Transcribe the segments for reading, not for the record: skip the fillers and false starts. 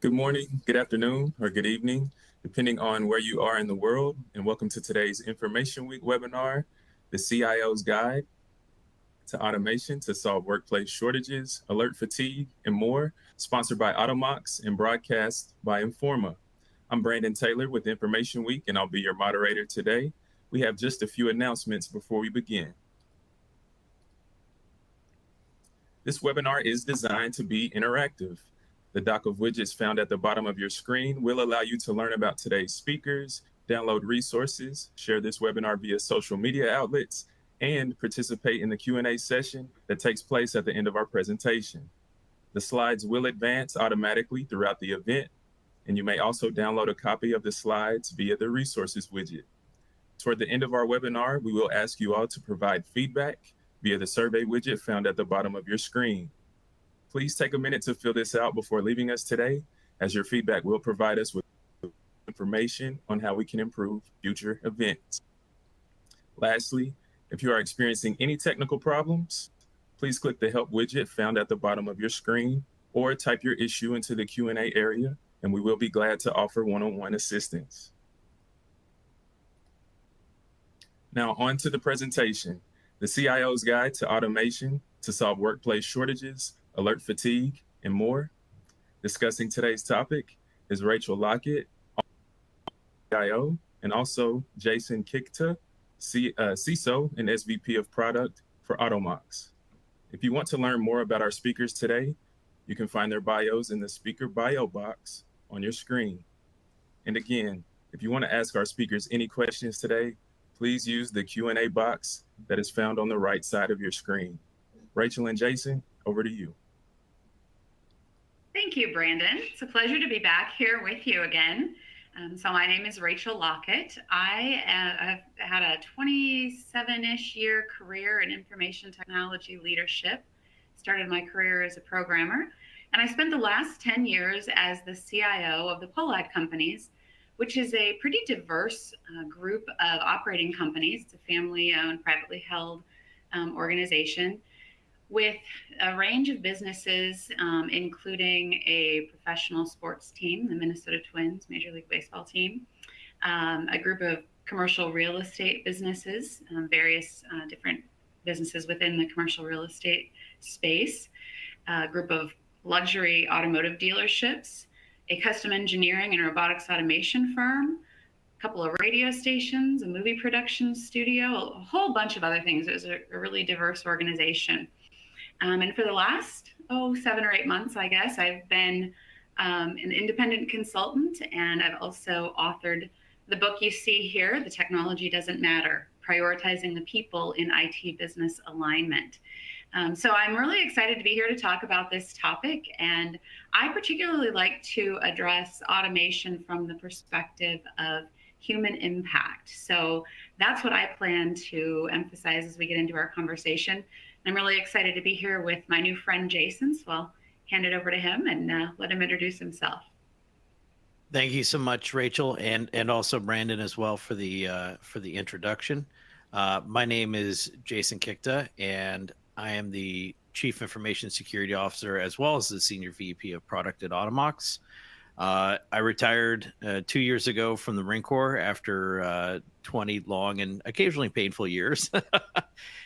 Good morning, good afternoon, or good evening, depending on where you are in the world, and welcome to today's Information Week webinar, the CIO's Guide to Automation to Solve Workplace Shortages, Alert Fatigue, and more, sponsored by Automox and broadcast by Informa. I'm Brandon Taylor with Information Week, and I'll be your moderator today. We have just a few announcements before we begin. This webinar is designed to be interactive. The dock of widgets found at the bottom of your screen will allow you to learn about today's speakers, download resources, share this webinar via social media outlets, and participate in the Q&A session that takes place at the end of our presentation. The slides will advance automatically throughout the event, and you may also download a copy of the slides via the resources widget. Toward the end of our webinar, we will ask you all to provide feedback via the survey widget found at the bottom of your screen. Please take a minute to fill this out before leaving us today, as your feedback will provide us with information on how we can improve future events. Lastly, if you are experiencing any technical problems, please click the help widget found at the bottom of your screen or type your issue into the Q&A area, and we will be glad to offer one-on-one assistance. Now on to the presentation, the CIO's Guide to Automation to Solve Workplace Shortages, Alert Fatigue, and more. Discussing today's topic is Rachel Lockett, CIO, and also Jason Kikta, CISO and SVP of Product for Automox. If you want to learn more about our speakers today, you can find their bios in the speaker bio box on your screen. And again, if you want to ask our speakers any questions today, please use the Q&A box that is found on the right side of your screen. Rachel and Jason, over to you. Thank you, Brandon. It's a pleasure to be back here with you again. So my name is Rachel Lockett. I have had a 27-ish year career in information technology leadership. Started my career as a programmer, and I spent the last 10 years as the CIO of the Pollad Companies, which is a pretty diverse group of operating companies. It's a family-owned, privately held organization with a range of businesses, including a professional sports team, the Minnesota Twins Major League Baseball team, a group of commercial real estate businesses, various different businesses within the commercial real estate space, a group of luxury automotive dealerships, a custom engineering and robotics automation firm, a couple of radio stations, a movie production studio, a whole bunch of other things. It was a really diverse organization. And for the last, 7 or 8 months, I guess, I've been an independent consultant, and I've also authored the book you see here, The Technology Doesn't Matter, Prioritizing the People in IT Business Alignment. So I'm really excited to be here to talk about this topic, and I particularly like to address automation from the perspective of human impact. So that's what I plan to emphasize as we get into our conversation. I'm really excited to be here with my new friend, Jason, so I'll hand it over to him and let him introduce himself. Thank you so much, Rachel, and also Brandon as well for the introduction. My name is Jason Kikta, and I am the Chief Information Security Officer as well as the Senior VP of Product at Automox. I retired 2 years ago from the Marine Corps after 20 long and occasionally painful years.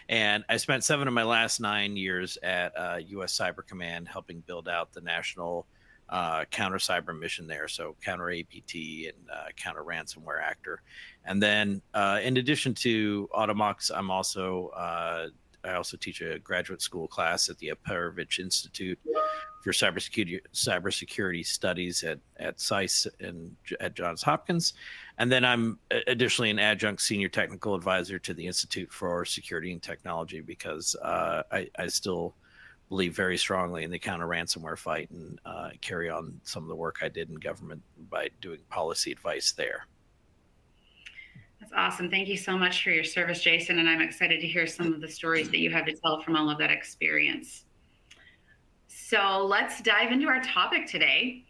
And I spent 7 of my last 9 years at U.S. Cyber Command helping build out the national counter cyber mission there. So counter APT and counter ransomware actor. And then in addition to Automox, I also teach a graduate school class at the Aperovich Institute for cybersecurity studies at Cio'S and at Johns Hopkins. And then I'm additionally an adjunct senior technical advisor to the Institute for Security and Technology because I still believe very strongly in the counter ransomware fight and carry on some of the work I did in government by doing policy advice there. That's awesome. Thank you so much for your service, Jason. And I'm excited to hear some of the stories that you have to tell from all of that experience. So let's dive into our topic today.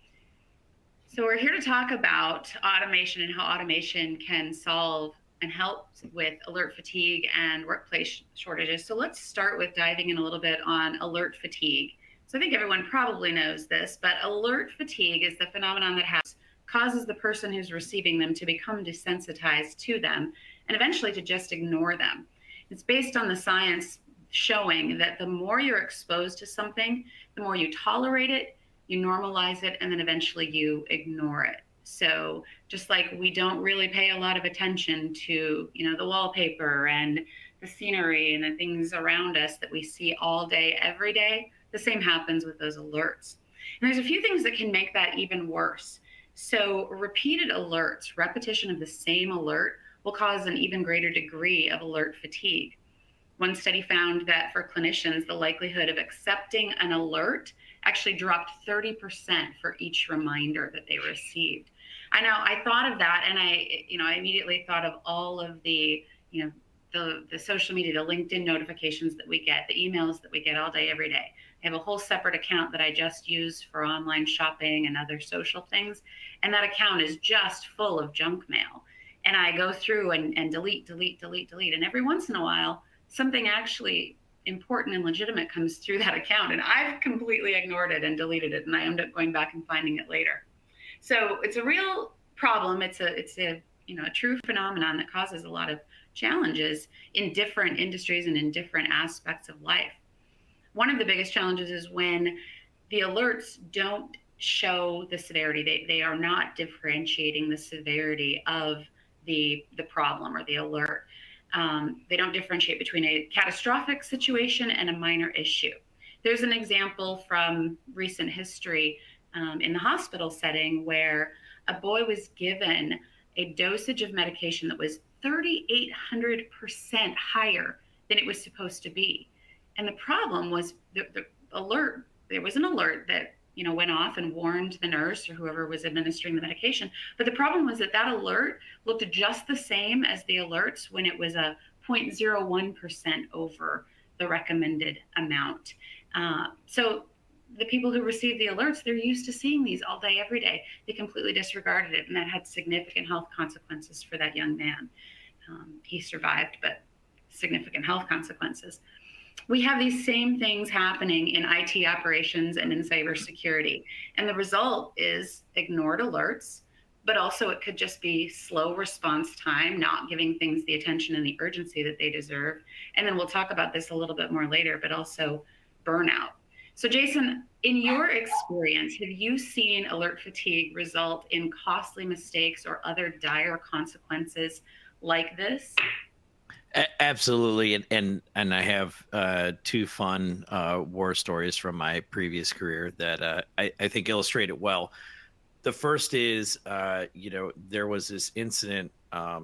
So we're here to talk about automation and how automation can solve and help with alert fatigue and workplace shortages. So let's start with diving in a little bit on alert fatigue. So I think everyone probably knows this, but alert fatigue is the phenomenon that causes the person who's receiving them to become desensitized to them and eventually to just ignore them. It's based on the science showing that the more you're exposed to something, the more you tolerate it, you normalize it, and then eventually you ignore it. So just like we don't really pay a lot of attention to, the wallpaper and the scenery and the things around us that we see all day, every day, the same happens with those alerts. And there's a few things that can make that even worse. So repeated alerts, repetition of the same alert, will cause an even greater degree of alert fatigue. One study found that for clinicians, the likelihood of accepting an alert actually dropped 30% for each reminder that they received. I know I thought of that, and I immediately thought of all of the social media, the LinkedIn notifications that we get, the emails that we get all day, every day. I have a whole separate account that I just use for online shopping and other social things. And that account is just full of junk mail. And I go through and delete. And every once in a while, something actually important and legitimate comes through that account. And I've completely ignored it and deleted it. And I end up going back and finding it later. So it's a real problem. It's a true phenomenon that causes a lot of challenges in different industries and in different aspects of life. One of the biggest challenges is when the alerts don't show the severity. They are not differentiating the severity of the problem or the alert. They don't differentiate between a catastrophic situation and a minor issue. There's an example from recent history in the hospital setting where a boy was given a dosage of medication that was 3,800% higher than it was supposed to be. And the problem was the alert. There was an alert that went off and warned the nurse or whoever was administering the medication. But the problem was that alert looked just the same as the alerts when it was a 0.01% over the recommended amount. So the people who received the alerts, they're used to seeing these all day, every day. They completely disregarded it, and that had significant health consequences for that young man. He survived, but significant health consequences. We have these same things happening in IT operations and in cybersecurity. And the result is ignored alerts, but also it could just be slow response time, not giving things the attention and the urgency that they deserve. And then we'll talk about this a little bit more later, but also burnout. So Jason, in your experience, have you seen alert fatigue result in costly mistakes or other dire consequences like this? Absolutely, and I have two fun war stories from my previous career that I think illustrate it well. The first is, there was this incident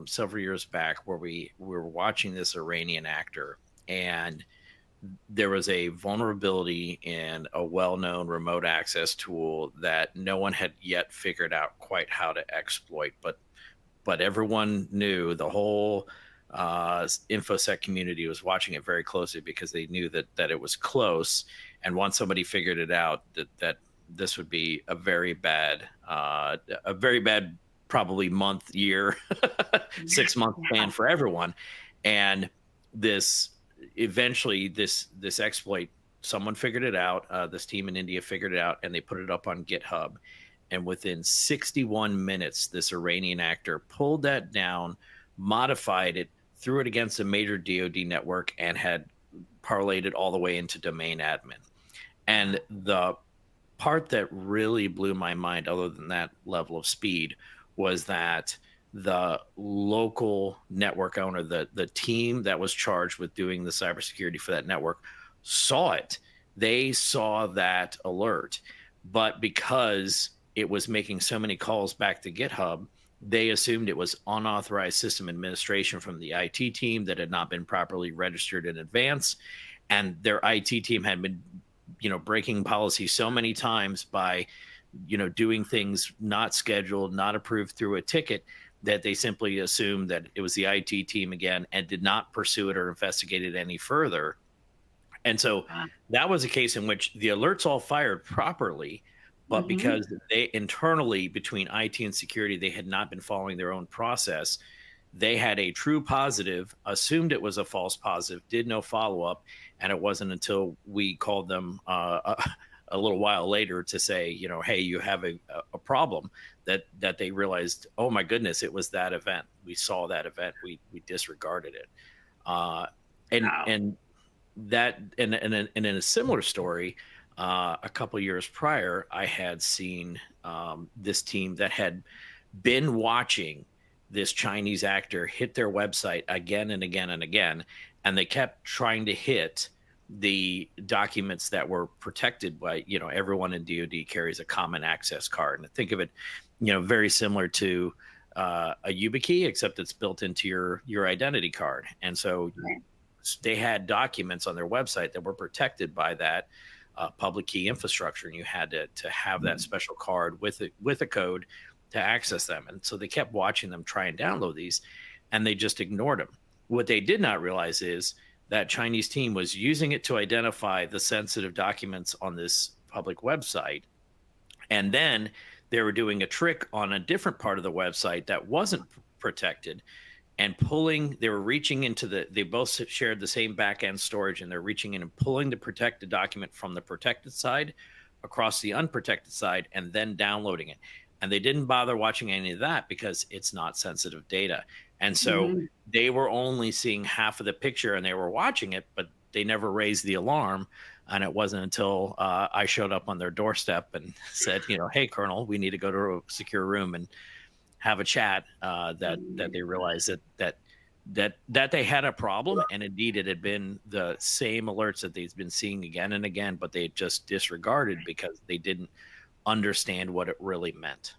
several years back where we were watching this Iranian actor, and there was a vulnerability in a well-known remote access tool that no one had yet figured out quite how to exploit, but everyone knew. The whole InfoSec community was watching it very closely because they knew that it was close. And once somebody figured it out, that this would be a very bad, probably month, year, 6 month plan for everyone. And eventually this exploit, someone figured it out. This team in India figured it out, and they put it up on GitHub. And within 61 minutes, this Iranian actor pulled that down, modified it, threw it against a major DoD network, and had parlayed it all the way into domain admin. And the part that really blew my mind, other than that level of speed, was that the local network owner, the team that was charged with doing the cybersecurity for that network, saw it. They saw that alert, but because it was making so many calls back to GitHub, they assumed it was unauthorized system administration from the IT team that had not been properly registered in advance. And their IT team had been, breaking policy so many times by, doing things not scheduled, not approved through a ticket, that they simply assumed that it was the IT team again and did not pursue it or investigate it any further. And so that was a case in which the alerts all fired properly, but because they internally, between IT and security, they had not been following their own process, they had a true positive, assumed it was a false positive, did no follow-up, and it wasn't until we called them a little while later to say, you know, hey, you have a problem, that they realized, oh my goodness, it was that event. We saw that event. We disregarded it. And that, and in a similar story, a couple years prior, I had seen this team that had been watching this Chinese actor hit their website again and again and again, and they kept trying to hit the documents that were protected by, you know, everyone in DoD carries a common access card. And think of it, you know, very similar to a YubiKey, except it's built into your identity card. And so they had documents on their website that were protected by that public key infrastructure, and you had to have that special card with a code to access them. And so they kept watching them try and download these, and they just ignored them. What they did not realize is that Chinese team was using it to identify the sensitive documents on this public website. And then they were doing a trick on a different part of the website that wasn't protected, and they were reaching into they both shared the same back-end storage, and they're reaching in and pulling the protected document from the protected side across the unprotected side and then downloading it. And they didn't bother watching any of that because it's not sensitive data. And so they were only seeing half of the picture, and they were watching it, but they never raised the alarm. And it wasn't until I showed up on their doorstep and said, you know, hey, Colonel, we need to go to a secure room and have a chat, that they realized that they had a problem. And indeed, it had been the same alerts that they've been seeing again and again, but they just disregarded because they didn't understand what it really meant.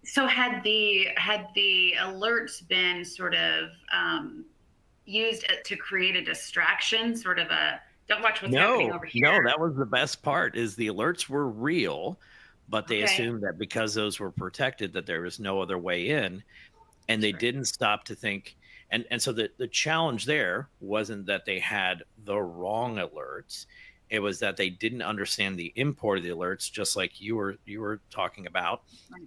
So had the alerts been sort of used to create a distraction, sort of a don't watch what's happening over here? No, that was the best part, is the alerts were real, but they assumed that because those were protected, that there was no other way in, and they didn't stop to think. And so the challenge there wasn't that they had the wrong alerts. It was that they didn't understand the import of the alerts, just like you were talking about.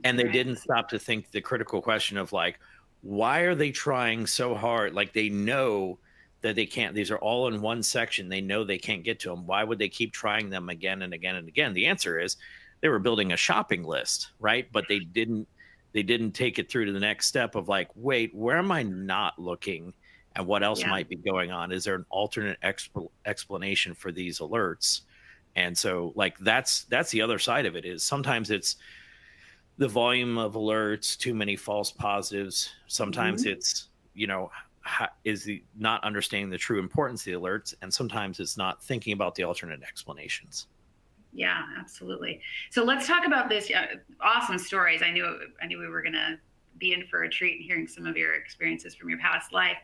And they didn't stop to think the critical question of, like, why are they trying so hard? Like, they know that they can't, these are all in one section. They know they can't get to them. Why would they keep trying them again and again and again? The answer is they were building a shopping list, right? But they didn't take it through to the next step of, like, wait, where am I not looking? And what else might be going on? Is there an alternate explanation for these alerts? And so, like, that's the other side of it, is sometimes it's the volume of alerts, too many false positives. Sometimes it's, you know, is the not understanding the true importance of the alerts. And sometimes it's not thinking about the alternate explanations. Yeah, absolutely. So let's talk about this. Awesome stories. I knew we were going to be in for a treat hearing some of your experiences from your past life.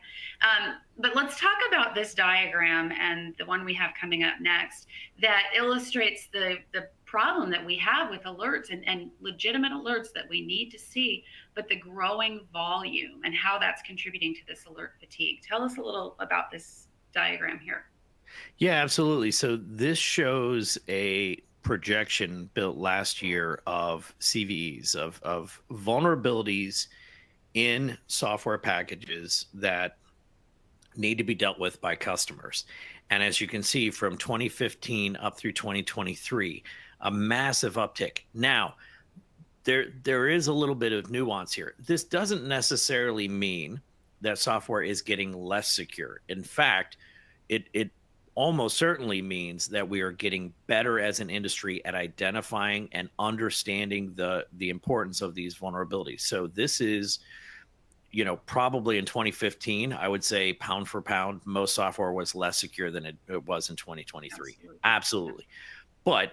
But let's talk about this diagram and the one we have coming up next that illustrates the problem that we have with alerts and legitimate alerts that we need to see, but the growing volume and how that's contributing to this alert fatigue. Tell us a little about this diagram here. Yeah, absolutely. So this shows a projection built last year of CVEs, of vulnerabilities in software packages that need to be dealt with by customers. And as you can see, from 2015 up through 2023, a massive uptick. Now, there is a little bit of nuance here. This doesn't necessarily mean that software is getting less secure. In fact, it almost certainly means that we are getting better as an industry at identifying and understanding the importance of these vulnerabilities. So this is, you know, probably in 2015, I would say pound for pound, most software was less secure than it was in 2023. Absolutely. But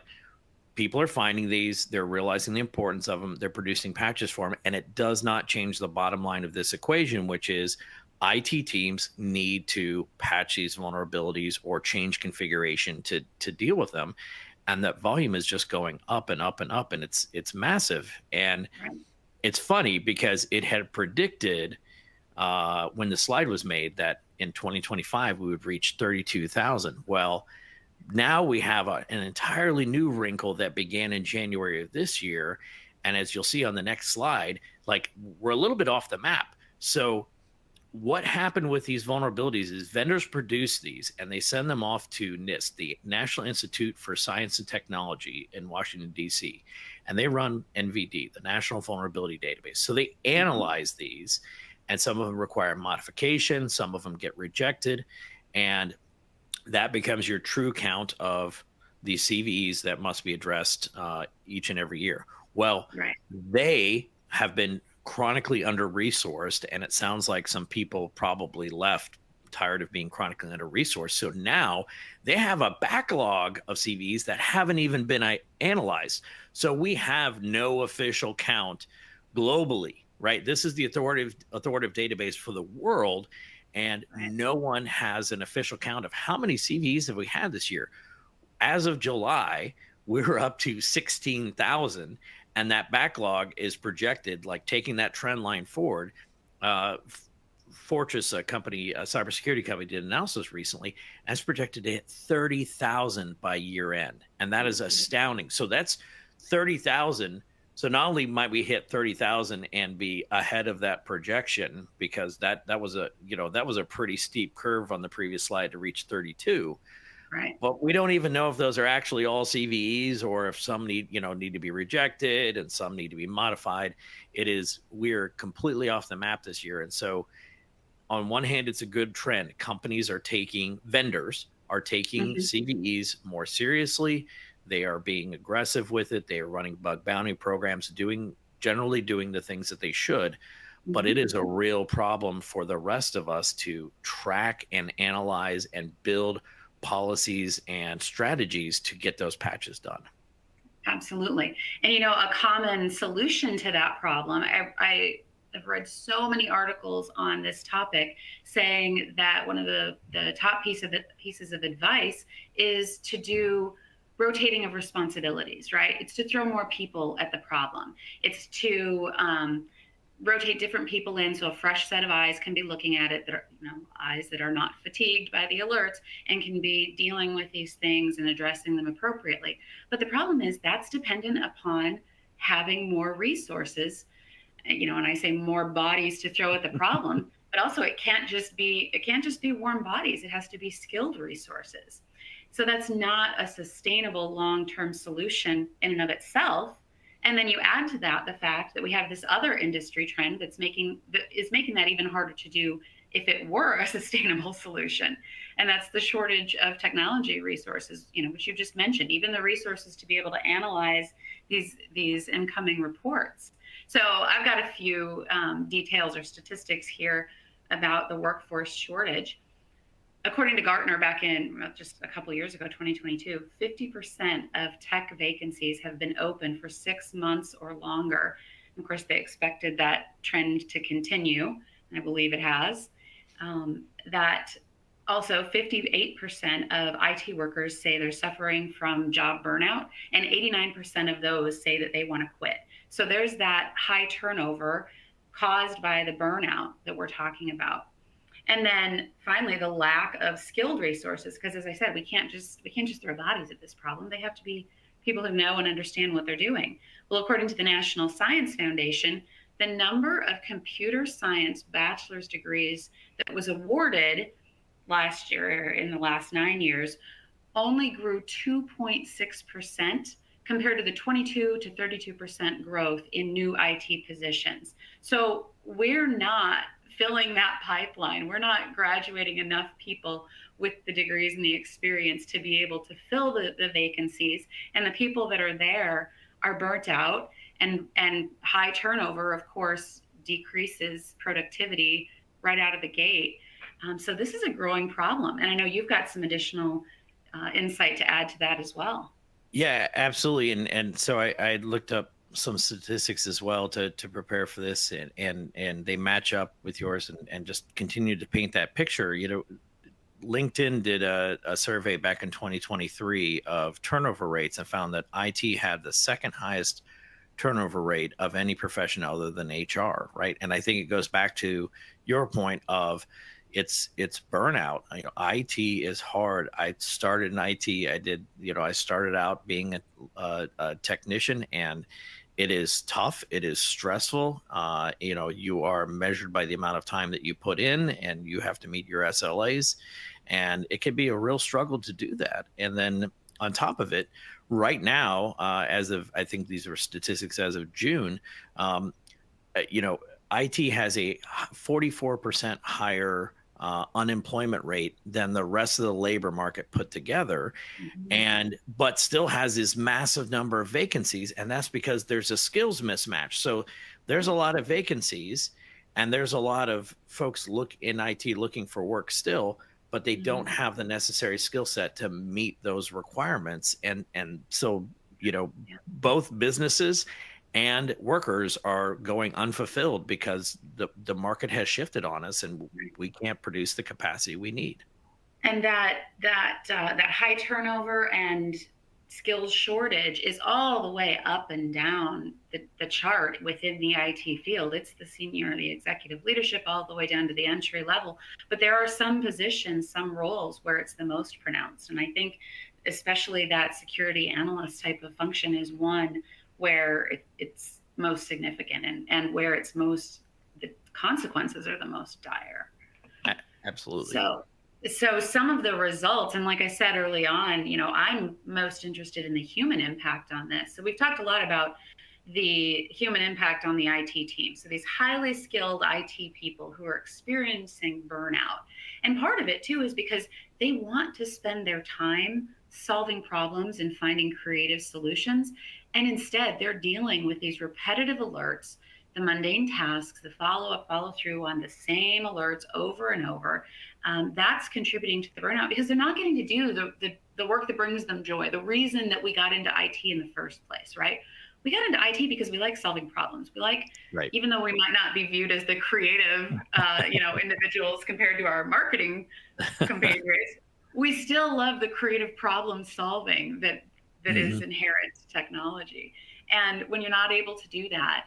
people are finding these, they're realizing the importance of them, they're producing patches for them, and it does not change the bottom line of this equation, which is IT teams need to patch these vulnerabilities or change configuration to deal with them. And that volume is just going up and up and up, and it's massive. And it's funny because it had predicted when the slide was made that in 2025 we would reach 32,000. Well, now we have an entirely new wrinkle that began in January of this year. And as you'll see on the next slide, like, we're a little bit off the map. So what happened with these vulnerabilities is vendors produce these and they send them off to NIST, the National Institute for Science and Technology in Washington, D.C., and they run NVD, the National Vulnerability Database. So they analyze these, and some of them require modification, some of them get rejected, and that becomes your true count of the CVEs that must be addressed each and every year. Well, they have been chronically under-resourced, and it sounds like some people probably left tired of being chronically under-resourced. So now they have a backlog of CVs that haven't even been analyzed. So we have no official count globally, right? This is the authoritative database for the world, and no one has an official count of how many CVs have we had this year. As of July, we're up to 16,000. And that backlog is projected, like taking that trend line forward. Fortress, a cybersecurity company, did an analysis recently, and it's projected to hit 30,000 by year end. And that is astounding. So that's 30,000. So not only might we hit 30,000 and be ahead of that projection, because that was a pretty steep curve on the previous slide to reach 32. Right. But we don't even know if those are actually all CVEs or if some need to be rejected and some need to be modified. We're completely off the map this year. And so on one hand, it's a good trend. Vendors are taking CVEs more seriously. They are being aggressive with it. They are running bug bounty programs, generally doing the things that they should. But it is a real problem for the rest of us to track and analyze and build policies and strategies to get those patches done. Absolutely. And, a common solution to that problem, I have read so many articles on this topic saying that one of the top pieces of advice is to do rotating of responsibilities, right? It's to throw more people at the problem. It's to rotate different people in so a fresh set of eyes can be looking at it, that are, eyes that are not fatigued by the alerts and can be dealing with these things and addressing them appropriately. But the problem is that's dependent upon having more resources, and I say more bodies to throw at the problem, but also it can't just be warm bodies. It has to be skilled resources. So that's not a sustainable long-term solution in and of itself. And then you add to that the fact that we have this other industry trend that is making that even harder to do if it were a sustainable solution. And that's the shortage of technology resources, which you just mentioned, even the resources to be able to analyze these incoming reports. So I've got a few details or statistics here about the workforce shortage. According to Gartner, back in just a couple of years ago, 2022, 50% of tech vacancies have been open for 6 months or longer. And of course, they expected that trend to continue, and I believe it has. That also 58% of IT workers say they're suffering from job burnout, and 89% of those say that they want to quit. So there's that high turnover caused by the burnout that we're talking about. And then finally, the lack of skilled resources, because as I said, we can't just throw bodies at this problem. They have to be people who know and understand what they're doing. Well, according to the National Science Foundation, the number of computer science bachelor's degrees that was awarded last year, in the last 9 years, only grew 2.6% compared to the 22 to 32% growth in new IT positions. So we're not filling that pipeline. We're not graduating enough people with the degrees and the experience to be able to fill the vacancies. And the people that are there are burnt out, and high turnover, of course, decreases productivity right out of the gate. So this is a growing problem. And I know you've got some additional insight to add to that as well. Yeah, absolutely. And so I looked up some statistics as well to prepare for this, and they match up with yours and just continue to paint that picture. LinkedIn did a survey back in 2023 of turnover rates and found that IT had the second highest turnover rate of any profession other than HR, right? And I think it goes back to your point of it's burnout. IT is hard. I started in IT. I started out being a technician, and It is tough. It is stressful. You are measured by the amount of time that you put in, and you have to meet your SLAs. And it can be a real struggle to do that. And then on top of it, right now, as of, I think these are statistics as of June, um, IT has a 44% higher unemployment rate than the rest of the labor market put together, but still has this massive number of vacancies, and that's because there's a skills mismatch. So there's a lot of vacancies, and there's a lot of folks in IT looking for work still, but they don't have the necessary skill set to meet those requirements, and so both businesses and workers are going unfulfilled because the market has shifted on us, and we can't produce the capacity we need. And that high turnover and skills shortage is all the way up and down the chart within the IT field. It's the senior, the executive leadership, all the way down to the entry level. But there are some positions, some roles where it's the most pronounced. And I think especially that security analyst type of function is one where it's most significant, and where it's the consequences are the most dire. Absolutely. So some of the results, and like I said early on, I'm most interested in the human impact on this. So we've talked a lot about the human impact on the IT team. So these highly skilled IT people who are experiencing burnout. And part of it too is because they want to spend their time solving problems and finding creative solutions. And instead, they're dealing with these repetitive alerts, the mundane tasks, the follow-up, follow-through on the same alerts over and over. That's contributing to the burnout because they're not getting to do the work that brings them joy, the reason that we got into IT in the first place, right? We got into IT because we like solving problems. We like, right. Even though we might not be viewed as the creative, individuals compared to our marketing compatriots, we still love the creative problem solving that is inherent to technology. And when you're not able to do that,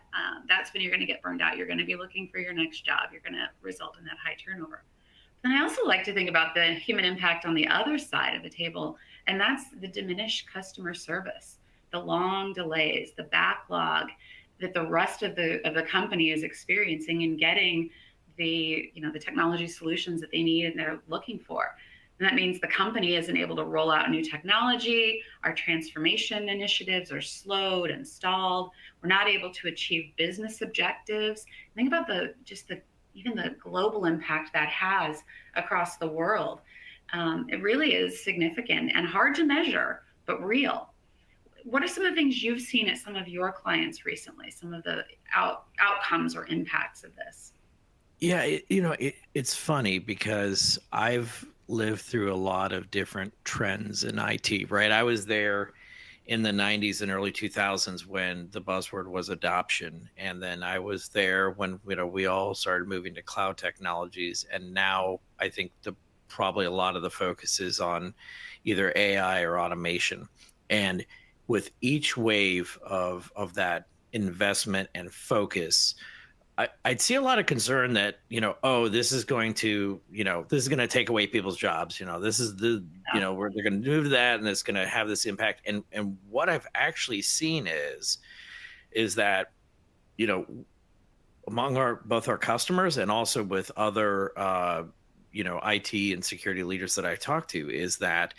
that's when you're going to get burned out. You're going to be looking for your next job. You're going to result in that high turnover. And I also like to think about the human impact on the other side of the table, and that's the diminished customer service, the long delays, the backlog that the rest of the company is experiencing in getting the technology solutions that they need and they're looking for. And that means the company isn't able to roll out new technology. Our transformation initiatives are slowed and stalled. We're not able to achieve business objectives. Think about even the global impact that has across the world. It really is significant and hard to measure, but real. What are some of the things you've seen at some of your clients recently, some of the outcomes or impacts of this? Yeah, it's funny because I've lived through a lot of different trends in IT, right? I was there in the 90s and early 2000s when the buzzword was adoption. And then I was there when we all started moving to cloud technologies. And now I think probably a lot of the focus is on either AI or automation. And with each wave of that investment and focus, I'd see a lot of concern that, this is going to take away people's jobs. This is they're going to move that and it's going to have this impact. And what I've actually seen is that, among both our customers and also with other, IT and security leaders that I talk to, is that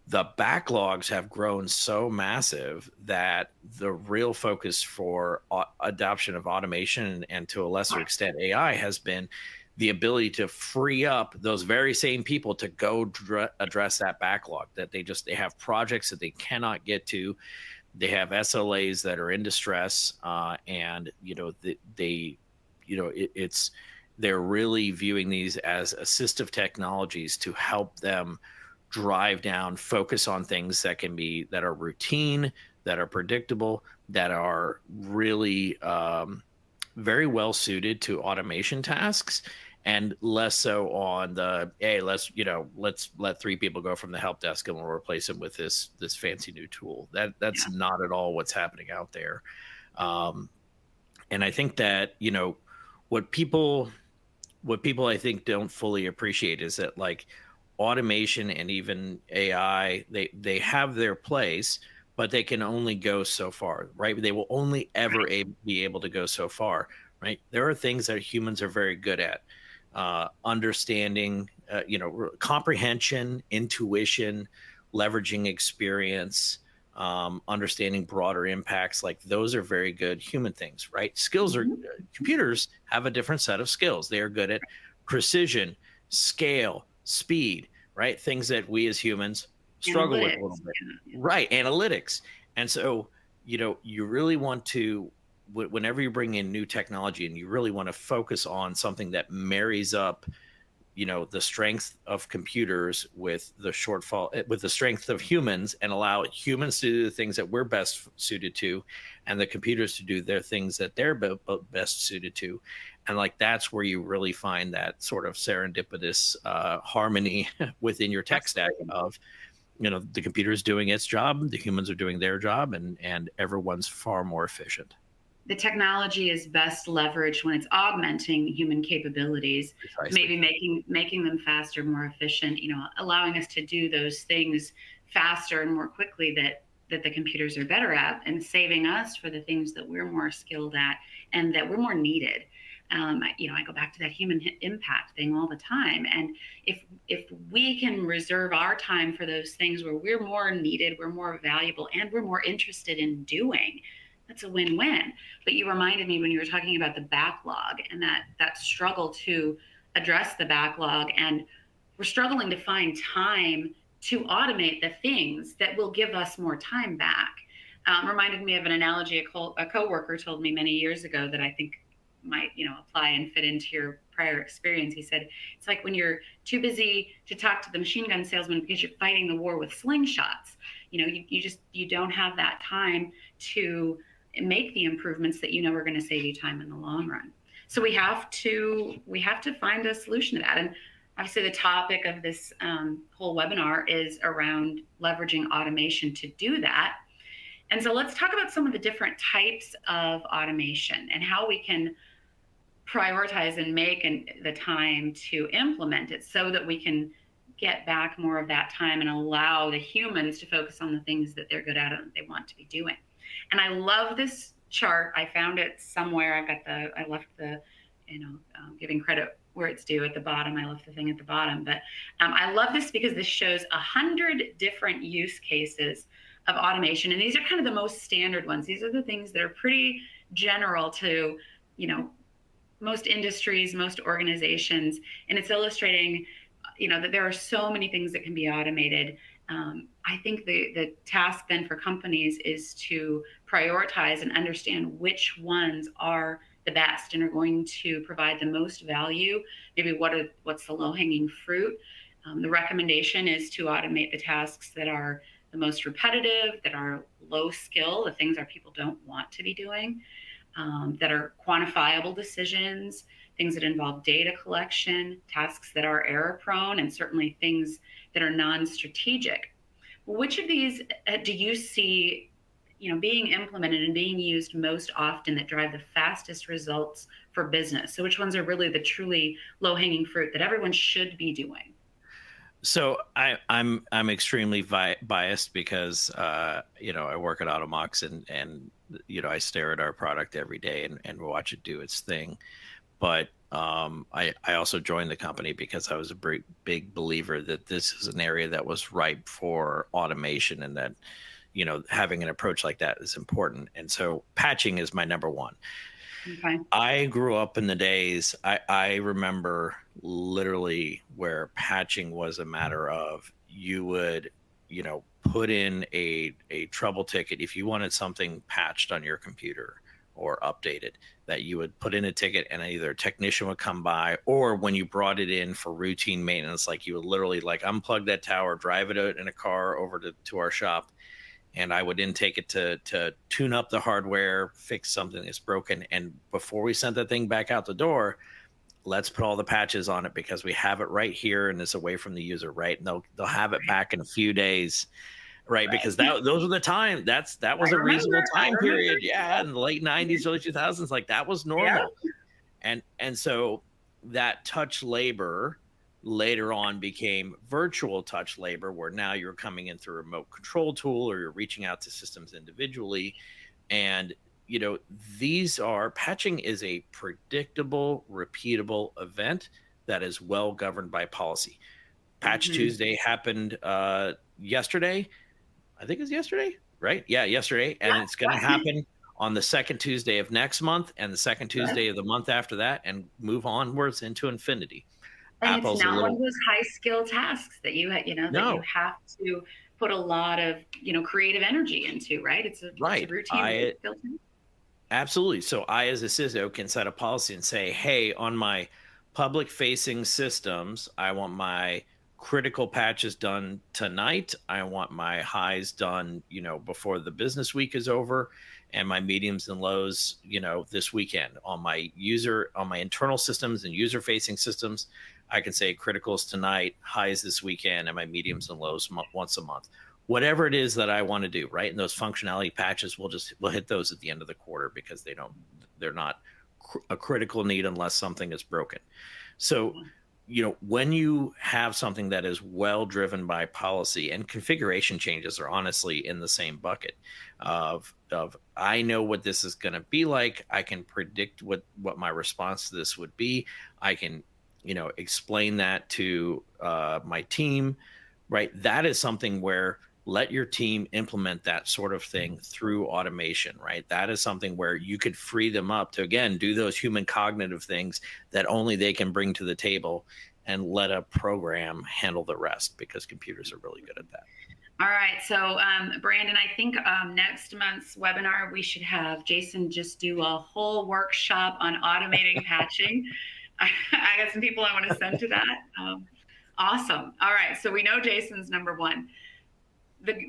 the backlogs have grown so massive that the real focus for adoption of automation and to a lesser extent AI has been the ability to free up those very same people to go address that backlog, that they have projects that they cannot get to. They have SLAs that are in distress, and they're really viewing these as assistive technologies to help them drive down, focus on things that are routine, that are predictable, that are really very well suited to automation tasks, and less so on let's let 3 people go from the help desk and we'll replace them with this fancy new tool. That's not at all what's happening out there. And I think that what people I think don't fully appreciate is that automation and even AI, they have their place, but they can only go so far, right? They will only ever be able to go so far, right? There are things that humans are very good at, understanding, comprehension, intuition, leveraging experience, understanding broader impacts. Like those are very good human things, right? Skills are computers have a different set of skills. They are good at precision, scale, speed, right? Things that we as humans struggle with a little bit, right? Analytics. And so, you really want to, whenever you bring in new technology, and you really want to focus on something that marries up, the strength of computers with the strength of humans, and allow humans to do the things that we're best suited to, and the computers to do their things that they're best suited to. And like, that's where you really find that sort of serendipitous harmony within your tech stack of, the computer is doing its job, the humans are doing their job, and everyone's far more efficient. The technology is best leveraged when it's augmenting human capabilities, maybe making them faster, more efficient, allowing us to do those things faster and more quickly that the computers are better at, and saving us for the things that we're more skilled at and that we're more needed. I go back to that human impact thing all the time. And if we can reserve our time for those things where we're more needed, we're more valuable, and we're more interested in doing, that's a win-win. But you reminded me when you were talking about the backlog and that struggle to address the backlog, and we're struggling to find time to automate the things that will give us more time back. Reminded me of an analogy a coworker told me many years ago that I think might apply and fit into your prior experience. He said, it's like when you're too busy to talk to the machine gun salesman because you're fighting the war with slingshots. You don't have that time to make the improvements that are going to save you time in the long run. So we have to find a solution to that. And obviously the topic of this whole webinar is around leveraging automation to do that. And so let's talk about some of the different types of automation and how we can prioritize and make the time to implement it so that we can get back more of that time and allow the humans to focus on the things that they're good at and they want to be doing. And I love this chart. I found it somewhere. I left the, giving credit where it's due at the bottom. I left the thing at the bottom. But I love this because this shows 100 different use cases of automation. And these are kind of the most standard ones. These are the things that are pretty general to, most industries, most organizations. And it's illustrating, that there are so many things that can be automated. I think the task then for companies is to prioritize and understand which ones are the best and are going to provide the most value. Maybe what's the low-hanging fruit. The recommendation is to automate the tasks that are the most repetitive, that are low skill, the things our people don't want to be doing, that are quantifiable decisions, things that involve data collection, tasks that are error prone, and certainly things that are non-strategic. Which of these do you see being implemented and being used most often that drive the fastest results for business? So which ones are really the truly low-hanging fruit that everyone should be doing? So I'm extremely biased because I work at Automox and I stare at our product every day and watch it do its thing. But I also joined the company because I was a big believer that this is an area that was ripe for automation, and that having an approach like that is important. And so patching is my number one. Okay. I grew up in the days, I remember literally where patching was a matter of you would, put in a trouble ticket if you wanted something patched on your computer or updated, that you would put in a ticket and either a technician would come by, or when you brought it in for routine maintenance, like you would literally unplug that tower, drive it out in a car over to our shop. And I would then take it to tune up the hardware, fix something that's broken. And before we sent that thing back out the door, let's put all the patches on it because we have it right here and it's away from the user, right? And they'll have it back in a few days, right? Because those were the time. That was a reasonable time period. Yeah, in the late 90s, early 2000s, that was normal. Yeah. And so that touch labor later on became virtual touch labor, where now you're coming in through a remote control tool or you're reaching out to systems individually. And, you know, patching is a predictable, repeatable event that is well governed by policy. Patch Tuesday happened yesterday. I think it's yesterday, right? Yeah, yesterday. And it's going to happen on the second Tuesday of next month and the second Tuesday of the month after that, and move onwards into infinity. And Apple's it's not one of those high skill tasks that you that you have to put a lot of creative energy into, right? It's a routine. Absolutely. So I, as a CISO, can set a policy and say, hey, on my public facing systems, I want my critical patches done tonight. I want my highs done, before the business week is over, and my mediums and lows, this weekend. On my internal systems and user facing systems, I can say criticals tonight, highs this weekend, and my mediums and lows once a month. Whatever it is that I want to do, right? And those functionality patches, we'll hit those at the end of the quarter, because they're not a critical need unless something is broken. So, when you have something that is well driven by policy, and configuration changes are honestly in the same bucket of I know what this is going to be like. I can predict what my response to this would be. I can, explain that to my team, right? That is something where let your team implement that sort of thing through automation, right? That is something where you could free them up to, again, do those human cognitive things that only they can bring to the table, and let a program handle the rest, because computers are really good at that. All right. So, Brandon, I think next month's webinar, we should have Jason just do a whole workshop on automating patching. I got some people I want to send to that. Awesome. All right. So we know Jason's number one.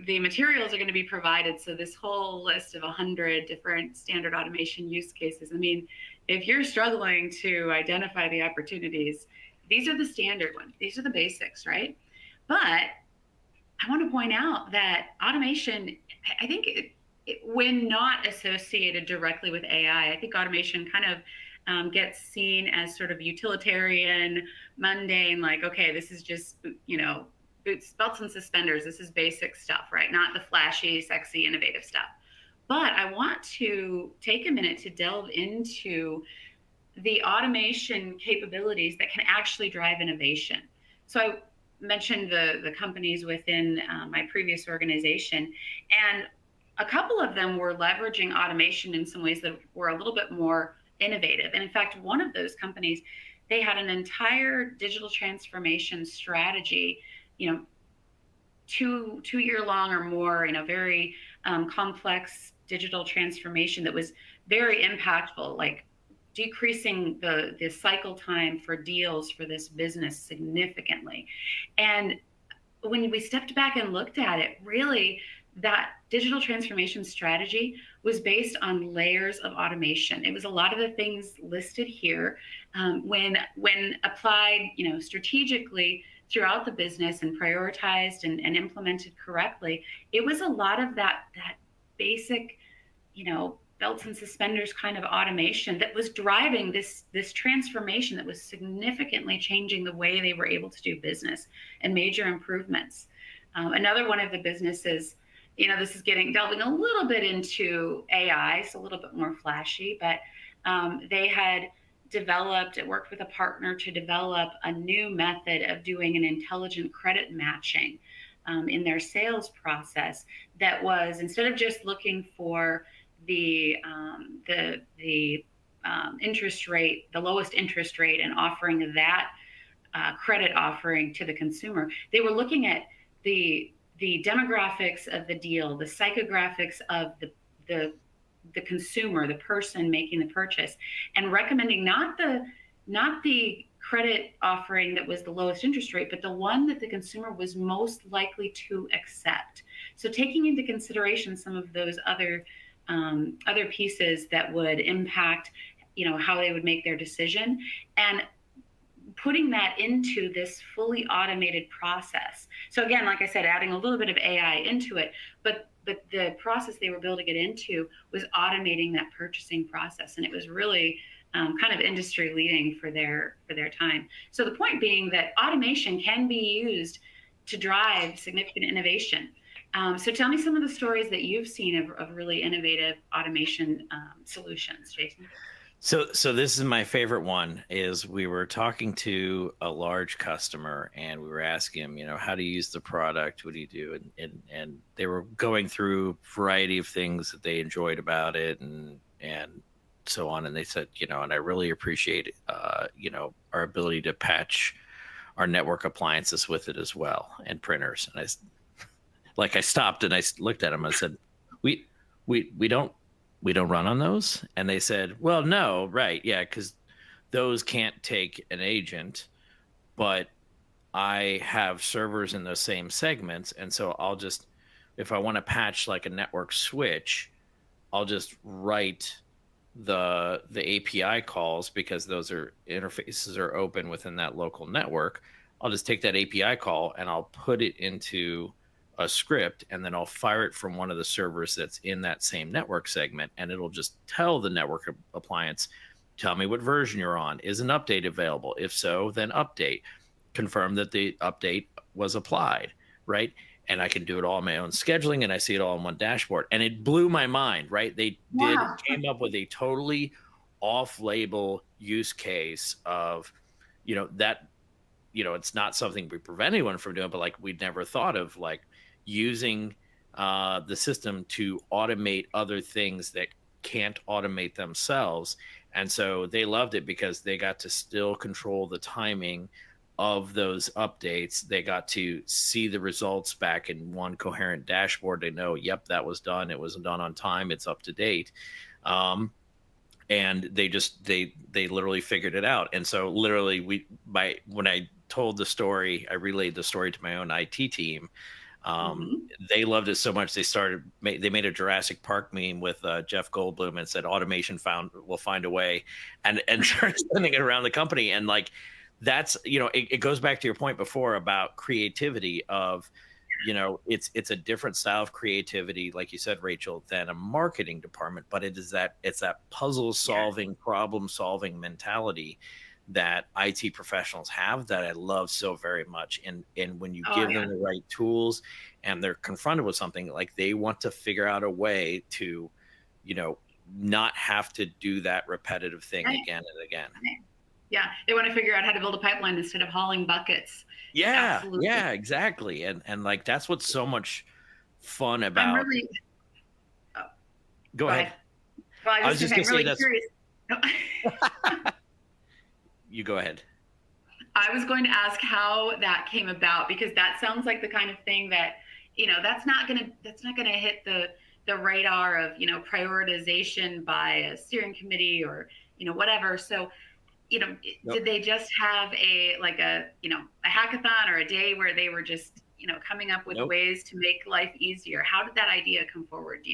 The materials are going to be provided. So this whole list of 100 different standard automation use cases. I mean, if you're struggling to identify the opportunities, these are the standard ones. These are the basics, right? But I want to point out that automation, I think when not associated directly with AI, I think automation kind of gets seen as sort of utilitarian, mundane, like, okay, this is just, boots, belts and suspenders. This is basic stuff, right? Not the flashy, sexy, innovative stuff. But I want to take a minute to delve into the automation capabilities that can actually drive innovation. So I mentioned the companies within my previous organization, and a couple of them were leveraging automation in some ways that were a little bit more innovative. And in fact, one of those companies, they had an entire digital transformation strategy, 2-year long or more, in a very complex digital transformation that was very impactful, like decreasing the cycle time for deals for this business significantly. And when we stepped back and looked at it, really, that digital transformation strategy was based on layers of automation. It was a lot of the things listed here. When applied, strategically throughout the business and prioritized and implemented correctly, it was a lot of that basic, belts and suspenders kind of automation that was driving this transformation that was significantly changing the way they were able to do business, and major improvements. Another one of the businesses, this is delving a little bit into AI, so a little bit more flashy, but they had worked with a partner to develop a new method of doing an intelligent credit matching in their sales process. That was, instead of just looking for the interest rate, the lowest interest rate, and offering that credit offering to the consumer, they were looking at the demographics of the deal, the psychographics of the consumer, the person making the purchase, and recommending not the credit offering that was the lowest interest rate, but the one that the consumer was most likely to accept. So taking into consideration some of those other pieces that would impact, how they would make their decision, and putting that into this fully automated process. So again, like I said, adding a little bit of AI into it, but the process they were building it into was automating that purchasing process. And it was really kind of industry leading for their time. So the point being that automation can be used to drive significant innovation. So tell me some of the stories that you've seen of really innovative automation solutions, Jason. So this is my favorite one. Is we were talking to a large customer and we were asking him, how do you use the product? What do you do? And they were going through a variety of things that they enjoyed about it and so on. And they said, and I really appreciate, our ability to patch our network appliances with it as well, and printers. And I stopped and I looked at them. I said, we don't run on those. And they said, well, no, right. Yeah. Cause those can't take an agent, but I have servers in those same segments. And so if I want to patch like a network switch, I'll just write the API calls, because those interfaces are open within that local network. I'll just take that API call and I'll put it into a script, and then I'll fire it from one of the servers that's in that same network segment, and it'll just tell the network appliance, tell me what version you're on. Is an update available? If so, then update. Confirm that the update was applied, right? And I can do it all on my own scheduling, and I see it all in one dashboard. And it blew my mind, right? They came up with a totally off-label use case of, that, it's not something we prevent anyone from doing, but like we'd never thought of, like using the system to automate other things that can't automate themselves. And so they loved it because they got to still control the timing of those updates. They got to see the results back in one coherent dashboard. They know, yep, that was done. It was done on time. It's up to date. And they literally figured it out. And so literally when I told the story, I relayed the story to my own IT team. They loved it so much they made a Jurassic Park meme with Jeff Goldblum and said automation will find a way, and started sending it around the company. And like that's it goes back to your point before about creativity of it's a different style of creativity, like you said, Rachel, than a marketing department, but it's that puzzle solving, problem solving mentality that IT professionals have that I love so very much. And when you give them the right tools and they're confronted with something, like they want to figure out a way to, not have to do that repetitive thing again and again. Yeah. They want to figure out how to build a pipeline instead of hauling buckets. Yeah. Absolutely. Yeah, exactly. And like, that's what's so much fun about. Go ahead. Well, I was just going to say, I'm really curious. You go ahead. I was going to ask how that came about, because that sounds like the kind of thing that, that's not going to hit the radar of, prioritization by a steering committee or, whatever. So, did they just have a hackathon or a day where they were just, coming up with ways to make life easier? How did that idea come forward?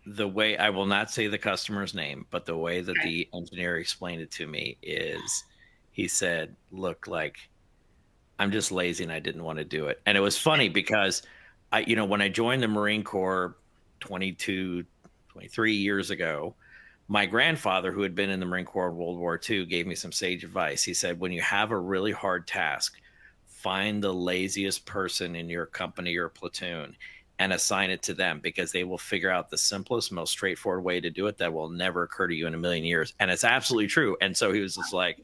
The way, I will not say the customer's name, but the way that the engineer explained it to me is, he said, look, like, I'm just lazy and I didn't want to do it. And it was funny because when I joined the Marine Corps 23 years ago, my grandfather, who had been in the Marine Corps in World War II, gave me some sage advice. He said, when you have a really hard task, find the laziest person in your company or platoon and assign it to them, because they will figure out the simplest, most straightforward way to do it that will never occur to you in a million years. And it's absolutely true. And so he was just like,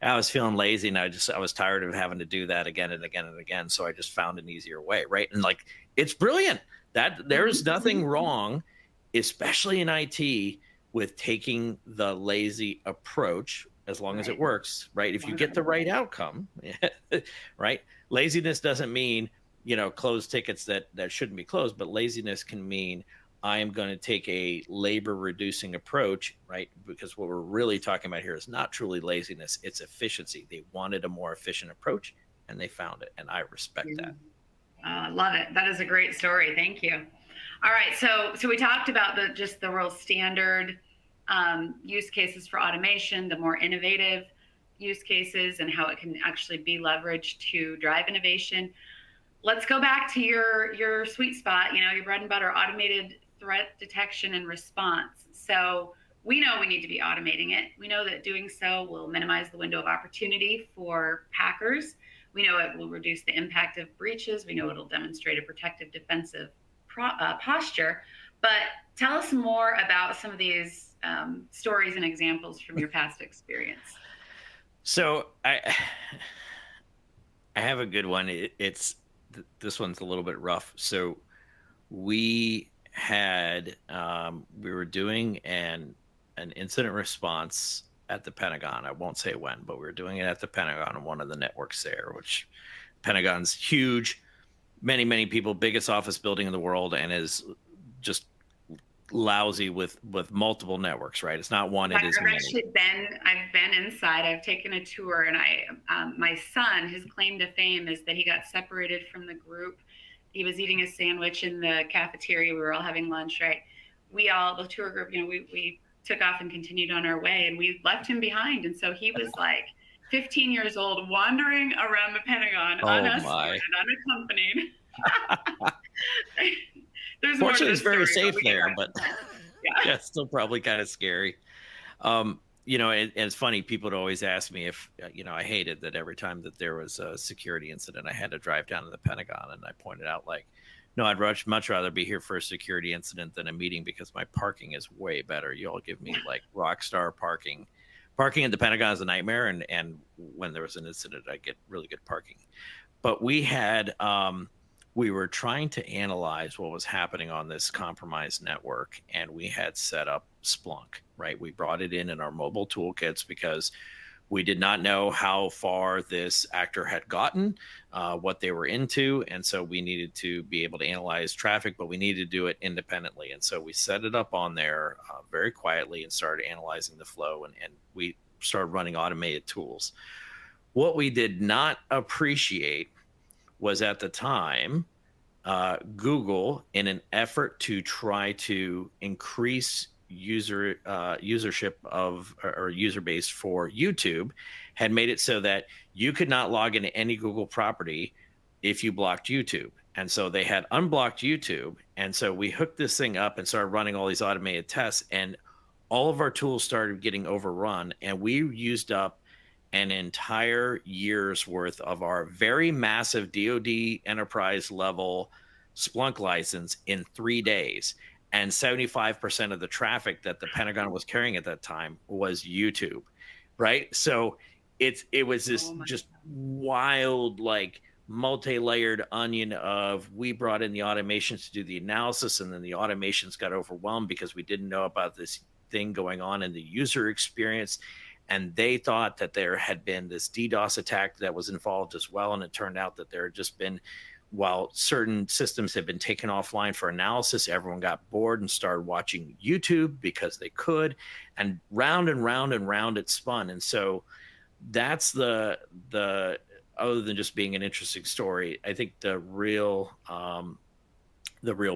I was feeling lazy and I was tired of having to do that again and again and again. So I just found an easier way. Right. And like, it's brilliant that there's nothing wrong, especially in IT, with taking the lazy approach, as long as it works, right? If you get the right outcome, right? Laziness doesn't mean, close tickets that shouldn't be closed, but laziness can mean I am going to take a labor reducing approach, right? Because what we're really talking about here is not truly laziness, it's efficiency. They wanted a more efficient approach and they found it. And I respect that. I love it. That is a great story. Thank you. All right. So we talked about the real standard use cases for automation, the more innovative use cases, and how it can actually be leveraged to drive innovation. Let's go back to your sweet spot, your bread and butter, automated threat detection and response. So we know we need to be automating it. We know that doing so will minimize the window of opportunity for hackers. We know it will reduce the impact of breaches. We know it'll demonstrate a protective defensive posture. But tell us more about some of these stories and examples from your past experience. So I have a good one. This one's a little bit rough. So we were doing an incident response at the Pentagon. I won't say when, but we were doing it at the Pentagon on one of the networks there, which Pentagon's huge, many people, biggest office building in the world, and is just lousy with multiple networks, right? It's not one, it is many. I've been inside, I've taken a tour, and my son, his claim to fame is that he got separated from the group. He was eating a sandwich in the cafeteria. We were all having lunch, right? The tour group, we took off and continued on our way, and we left him behind. And so he was like 15 years old, wandering around the Pentagon, unescorted, unaccompanied. Fortunately, it's very safe there, but yeah, it's still probably kind of scary. It's funny, people would always ask me if, I hated that every time that there was a security incident, I had to drive down to the Pentagon. And I pointed out, like, no, I'd much rather be here for a security incident than a meeting, because my parking is way better. You all give me like rock star parking. Parking at the Pentagon is a nightmare. And when there was an incident, I get really good parking. But we were trying to analyze what was happening on this compromised network, and we had set up Splunk, right? We brought it in our mobile toolkits because we did not know how far this actor had gotten, what they were into. And so we needed to be able to analyze traffic, but we needed to do it independently. And so we set it up on there very quietly and started analyzing the flow, and we started running automated tools. What we did not appreciate was, at the time, Google, in an effort to try to increase usership or user base for YouTube, had made it so that you could not log into any Google property if you blocked YouTube. And so they had unblocked YouTube. And so we hooked this thing up and started running all these automated tests, and all of our tools started getting overrun, and we used up an entire year's worth of our very massive DoD enterprise level Splunk license in 3 days. And 75% of the traffic that the Pentagon was carrying at that time was YouTube, right? So it was this just wild, like, multi-layered onion of, we brought in the automations to do the analysis, and then the automations got overwhelmed because we didn't know about this thing going on in the user experience. And they thought that there had been this DDoS attack that was involved as well. And it turned out that there had just been, while certain systems had been taken offline for analysis, everyone got bored and started watching YouTube because they could, and round and round and round it spun. And so that's the other than just being an interesting story, I think the real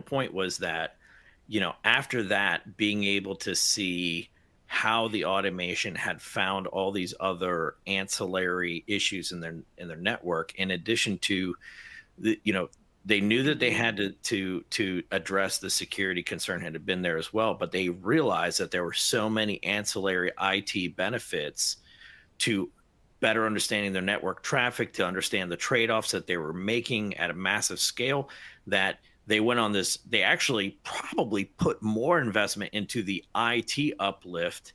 point was that, after that, being able to see how the automation had found all these other ancillary issues in their network, in addition to they knew that they had to address the security concern had been there as well, but they realized that there were so many ancillary IT benefits to better understanding their network traffic, to understand the trade-offs that they were making at a massive scale, that they went on this. They actually probably put more investment into the IT uplift,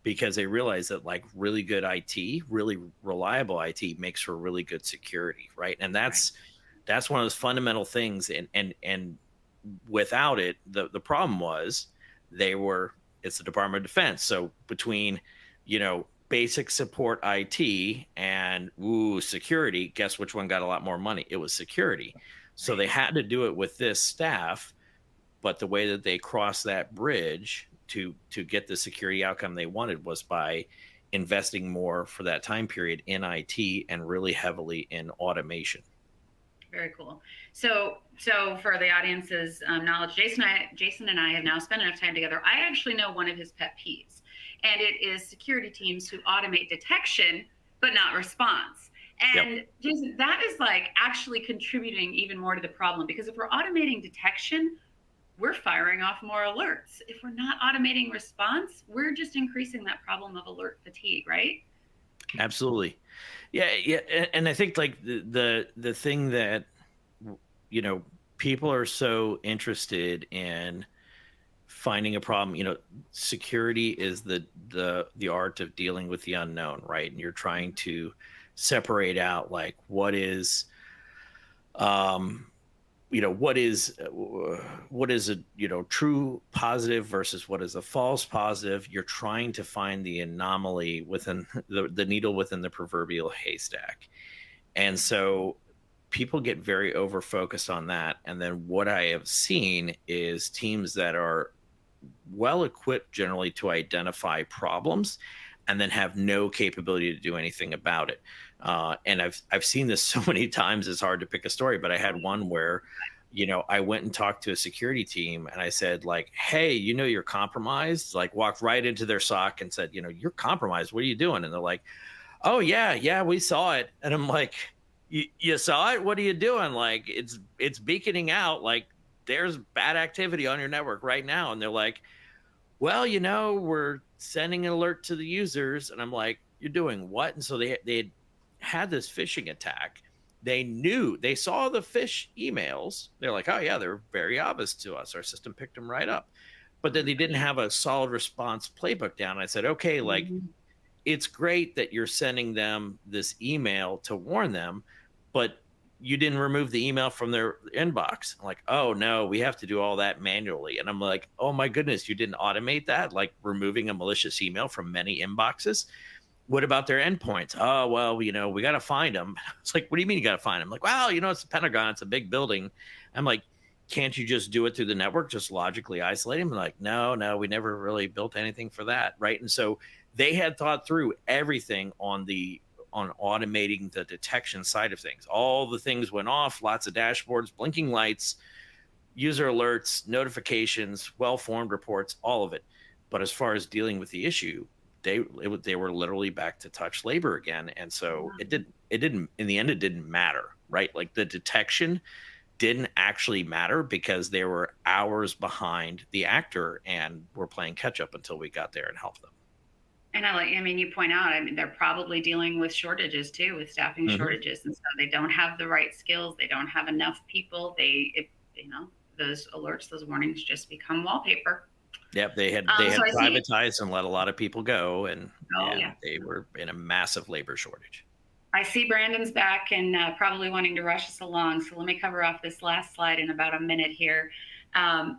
because they realized that, like, really good IT, really reliable IT makes for really good security, right? And that's one of those fundamental things. And without it, the problem was it's the Department of Defense. So between, basic support IT and security, guess which one got a lot more money? It was security. So they had to do it with this staff, but the way that they crossed that bridge to get the security outcome they wanted was by investing more for that time period in IT and really heavily in automation. Very cool. So for the audience's knowledge, Jason and I have now spent enough time together. I actually know one of his pet peeves, and it is security teams who automate detection but not response. And Jason, that is like actually contributing even more to the problem, because if we're automating detection, we're firing off more alerts. If we're not automating response, we're just increasing that problem of alert fatigue, right? Absolutely. Yeah, yeah, and I think like the thing that people are so interested in finding a problem. Security is the art of dealing with the unknown, right? And you're trying to separate out like what is um what is a true positive versus what is a false positive. You're trying to find the anomaly within the needle within the proverbial haystack. And so people get very over focused on that. And then what I have seen is teams that are well equipped generally to identify problems and then have no capability to do anything about it. And I've seen this so many times, it's hard to pick a story, but I had one where, I went and talked to a security team and I said like, hey, you're compromised, like walked right into their SOC and said, you're compromised. What are you doing? And they're like, oh yeah, we saw it. And I'm like, you saw it? What are you doing? Like it's beaconing out like there's bad activity on your network right now. And they're like, well, we're sending an alert to the users. And I'm like, you're doing what? And so they had this phishing attack. They saw the phish emails. They're like, oh yeah, they're very obvious to us. Our system picked them right up. But then they didn't have a solid response playbook down. I said, okay, like it's great that you're sending them this email to warn them, but you didn't remove the email from their inbox. I'm like, oh no, we have to do all that manually. And I'm like, oh my goodness, you didn't automate that? Like removing a malicious email from many inboxes? What about their endpoints? Oh, well, we got to find them. It's like, what do you mean you got to find them? Like, well, it's the Pentagon. It's a big building. I'm like, can't you just do it through the network? Just logically isolate them? Like, no, we never really built anything for that. Right. And so they had thought through everything on automating the detection side of things. All the things went off, lots of dashboards, blinking lights, user alerts, notifications, well-formed reports, all of it. But as far as dealing with the issue, they were literally back to touch labor again. And so it didn't, in the end, it didn't matter, right? Like the detection didn't actually matter because they were hours behind the actor and were playing catch up until we got there and helped them. And you point out, they're probably dealing with shortages too, with staffing shortages. And so they don't have the right skills. They don't have enough people. Those alerts, those warnings just become wallpaper. Yep. They had privatized and let a lot of people go. And they were in a massive labor shortage. I see Brandon's back and probably wanting to rush us along. So let me cover off this last slide in about a minute here.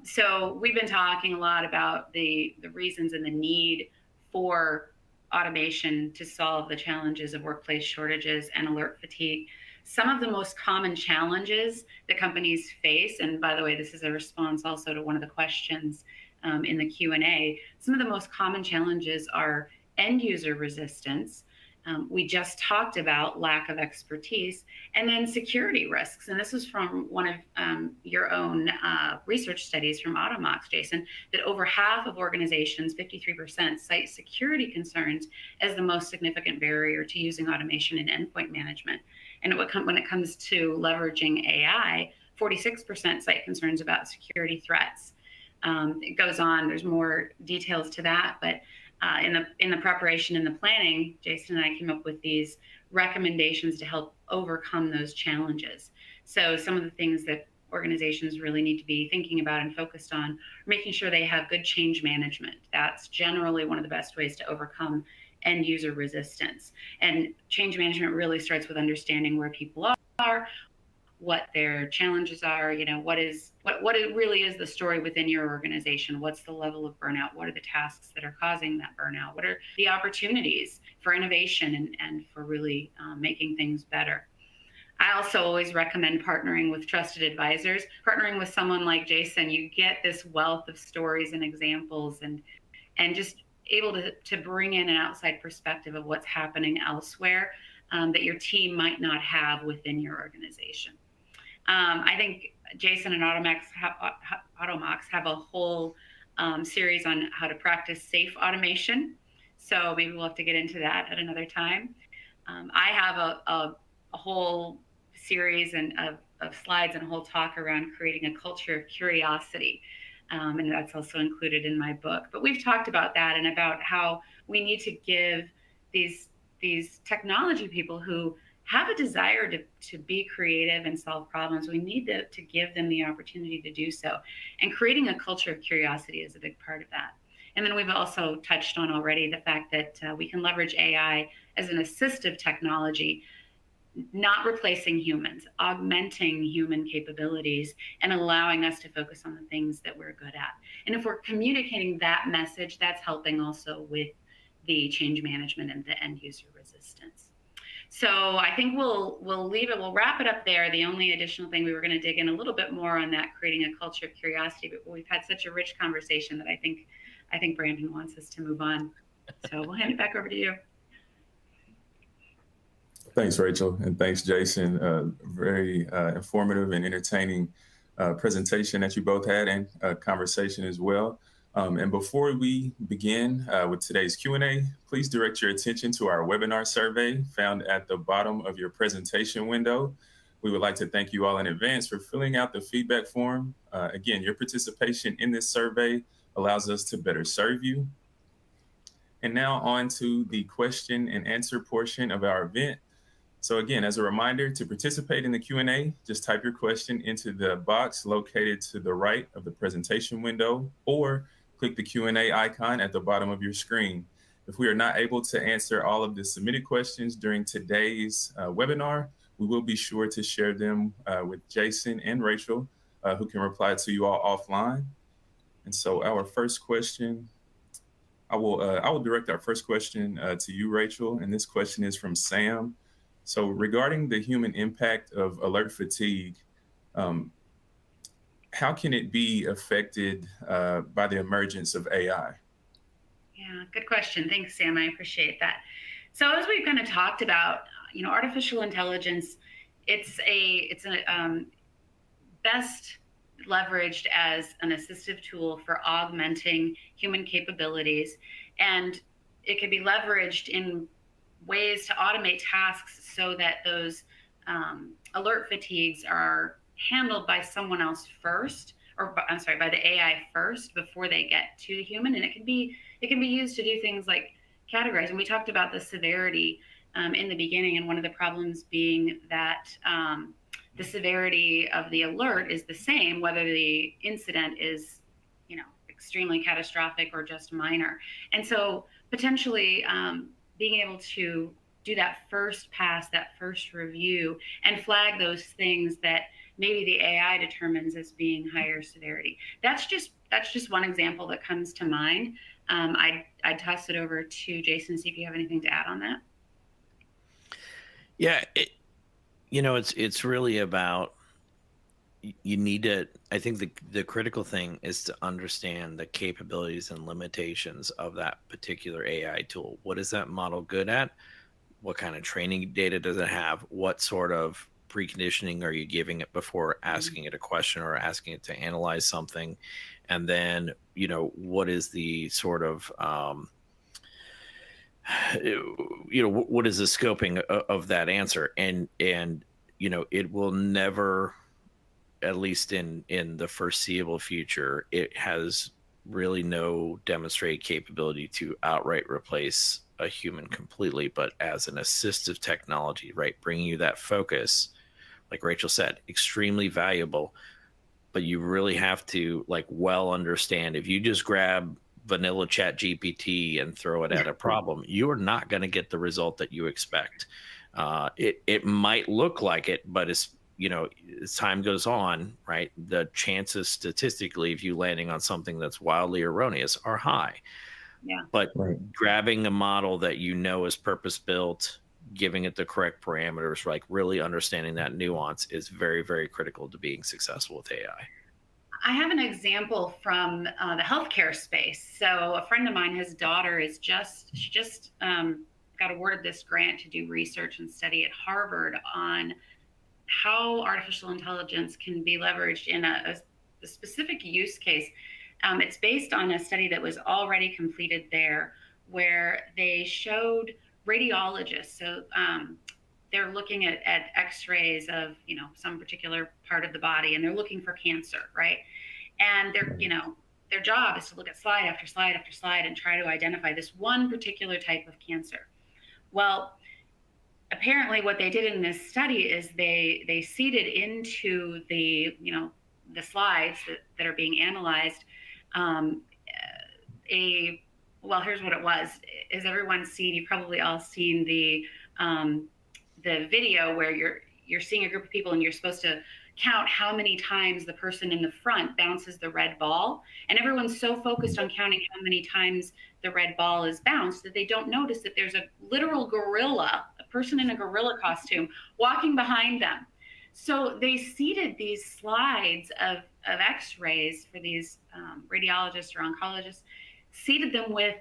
So we've been talking a lot about the reasons and the need for automation to solve the challenges of workplace shortages and alert fatigue. Some of the most common challenges that companies face, and by the way, this is a response also to one of the questions in the Q&A, some of the most common challenges are end user resistance. We just talked about lack of expertise, and then security risks. And this is from one of your own research studies from Automox, Jason, that over half of organizations, 53%, cite security concerns as the most significant barrier to using automation and endpoint management. And when it comes to leveraging AI, 46% cite concerns about security threats. It goes on, there's more details to that, but in the preparation and the planning, Jason and I came up with these recommendations to help overcome those challenges. So some of the things that organizations really need to be thinking about and focused on are making sure they have good change management. That's generally one of the best ways to overcome end user resistance. And change management really starts with understanding where people are, what their challenges are, what it really is the story within your organization. What's the level of burnout? What are the tasks that are causing that burnout? What are the opportunities for innovation and for really making things better? I also always recommend partnering with trusted advisors. Partnering with someone like Jason, you get this wealth of stories and examples and just able to bring in an outside perspective of what's happening elsewhere that your team might not have within your organization. I think Jason and Automox have a whole series on how to practice safe automation. So maybe we'll have to get into that at another time. I have a whole series of slides and a whole talk around creating a culture of curiosity. and that's also included in my book. But we've talked about that and about how we need to give these technology people who have a desire to be creative and solve problems, we need to give them the opportunity to do so. And creating a culture of curiosity is a big part of that. And then we've also touched on already the fact that we can leverage AI as an assistive technology, not replacing humans, augmenting human capabilities and allowing us to focus on the things that we're good at. And if we're communicating that message, that's helping also with the change management and the end user resistance. So I think we'll leave it, we'll wrap it up there. The only additional thing, we were going to dig in a little bit more on that, creating a culture of curiosity, but we've had such a rich conversation that I think Brandon wants us to move on. So we'll hand it back over to you. Thanks, Rachel, and thanks, Jason. Very informative and entertaining presentation that you both had, and conversation as well. And before we begin with today's Q&A, please direct your attention to our webinar survey found at the bottom of your presentation window. We would like to thank you all in advance for filling out the feedback form. Again, your participation in this survey allows us to better serve you. And now on to the question and answer portion of our event. So again, as a reminder, to participate in the Q&A, just type your question into the box located to the right of the presentation window, or click the Q&A icon at the bottom of your screen. If we are not able to answer all of the submitted questions during today's webinar, we will be sure to share them with Jason and Rachel, who can reply to you all offline. And so our first question, I will direct our first question to you, Rachel, and this question is from Sam. So regarding the human impact of alert fatigue, how can it be affected by the emergence of AI? Yeah, good question. Thanks, Sam. I appreciate that. So as we've kind of talked about, artificial intelligence, it's a best leveraged as an assistive tool for augmenting human capabilities, and it can be leveraged in ways to automate tasks so that those alert fatigues are handled by someone else first, or I'm sorry, by the AI first before they get to the human. And it can be used to do things like categorize. And we talked about the severity in the beginning, and one of the problems being that the severity of the alert is the same whether the incident is, extremely catastrophic or just minor. And so potentially being able to do that first pass, that first review, and flag those things that maybe the AI determines as being higher severity. That's just one example that comes to mind. I'd toss it over to Jason, see if you have anything to add on that. Yeah, it's really about, you need to, I think the critical thing is to understand the capabilities and limitations of that particular AI tool. What is that model good at? What kind of training data does it have? What sort of preconditioning are you giving it before asking it a question or asking it to analyze something? And then, what is the sort of, what is the scoping of that answer? And it will never, at least in the foreseeable future, it has really no demonstrated capability to outright replace a human completely, but as an assistive technology, right? Bringing you that focus, like Rachel said, extremely valuable, but you really have to well understand. If you just grab vanilla Chat GPT and throw it at a problem, you are not going to get the result that you expect. It might look like it, but as time goes on, right, the chances statistically of you landing on something that's wildly erroneous are high. Yeah. But grabbing a model that is purpose-built, giving it the correct parameters, really understanding that nuance is very, very critical to being successful with AI. I have an example from the healthcare space. So a friend of mine, his daughter she just got awarded this grant to do research and study at Harvard on how artificial intelligence can be leveraged in a specific use case. It's based on a study that was already completed there, where they showed radiologists. So they're looking at x-rays of some particular part of the body, and they're looking for cancer, right? And their job is to look at slide after slide after slide and try to identify this one particular type of cancer. Well, apparently what they did in this study is they seeded into the slides that are being analyzed well, here's what it was. As everyone's seen, you've probably all seen the video where you're seeing a group of people and you're supposed to count how many times the person in the front bounces the red ball. And everyone's so focused on counting how many times the red ball is bounced that they don't notice that there's a literal gorilla, a person in a gorilla costume, walking behind them. So they seeded these slides of x-rays for these radiologists or oncologists, seeded them with,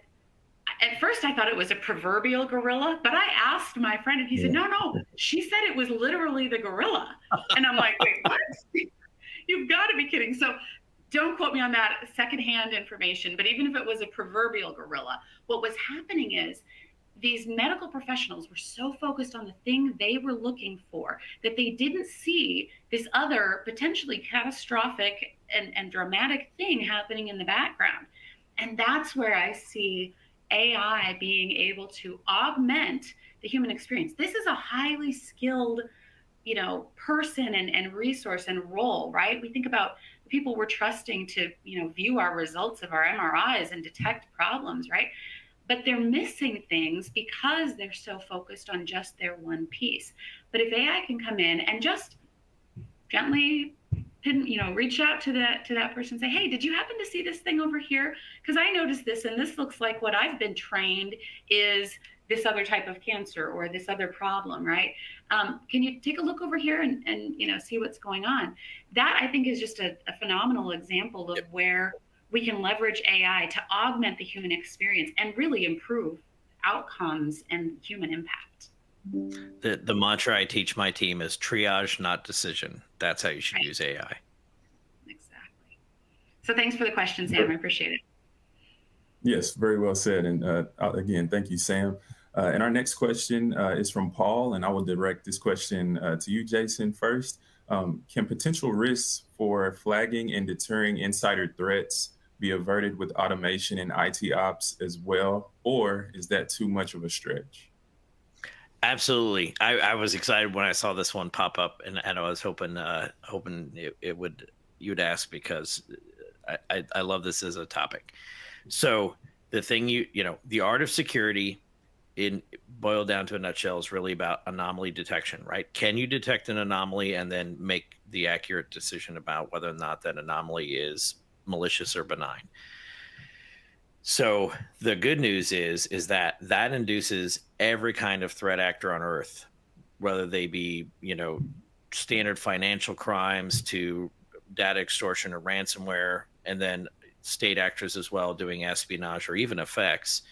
at first I thought it was a proverbial gorilla, but I asked my friend and he said, no, she said it was literally the gorilla. And I'm like, wait, what? You've got to be kidding. So don't quote me on that, secondhand information, but even if it was a proverbial gorilla, what was happening is these medical professionals were so focused on the thing they were looking for that they didn't see this other potentially catastrophic and dramatic thing happening in the background. And that's where I see AI being able to augment the human experience. This is a highly skilled, person and resource and role, right? We think about the people we're trusting to, view our results of our MRIs and detect problems, right? But they're missing things because they're so focused on just their one piece. But if AI can come in and just gently reach out to that person and say, hey, did you happen to see this thing over here? Because I noticed this, and this looks like what I've been trained is this other type of cancer or this other problem, right? Can you take a look over here and see what's going on? That, I think, is just a phenomenal example of where we can leverage AI to augment the human experience and really improve outcomes and human impact. The mantra I teach my team is triage, not decision. That's how you should use AI. Exactly. So thanks for the question, Sam. I appreciate it. Yes, very well said. And again, thank you, Sam. And our next question is from Paul, and I will direct this question to you, Jason, first. Can potential risks for flagging and deterring insider threats be averted with automation and IT ops as well, or is that too much of a stretch? Absolutely. I was excited when I saw this one pop up, and I was hoping you'd ask, because I love this as a topic. So the thing the art of security, in boiled down to a nutshell, is really about anomaly detection, right? Can you detect an anomaly and then make the accurate decision about whether or not that anomaly is malicious or benign? So the good news is that induces every kind of threat actor on Earth, whether they be, standard financial crimes to data extortion or ransomware, and then state actors as well doing espionage or even effects.